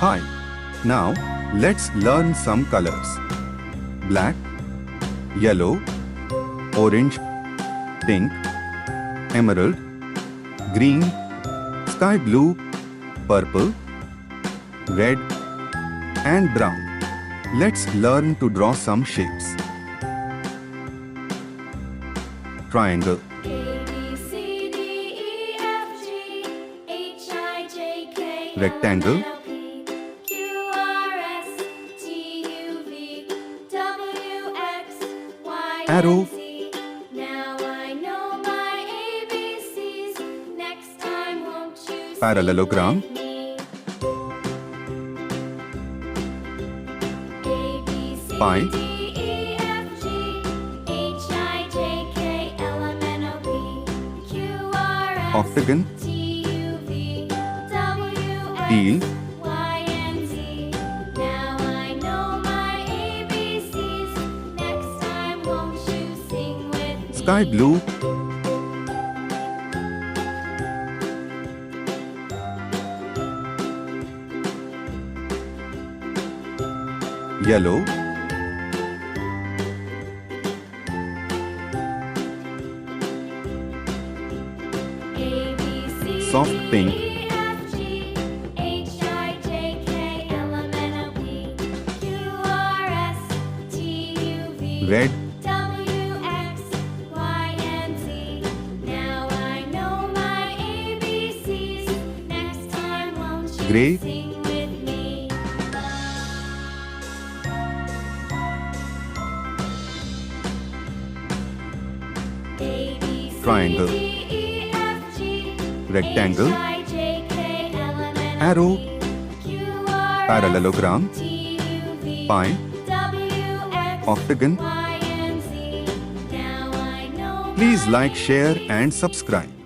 Hi. Now, let's learn some colors. Black, yellow, orange, pink, emerald, green, sky blue, purple, red, and brown. Let's learn to draw some shapes. Triangle, rectangle, arrow, parallelogram, pie, octagon, eel, sky blue, yellow, soft pink, red, gray, triangle, rectangle, arrow, parallelogram, pie, octagon. Please like, share and subscribe.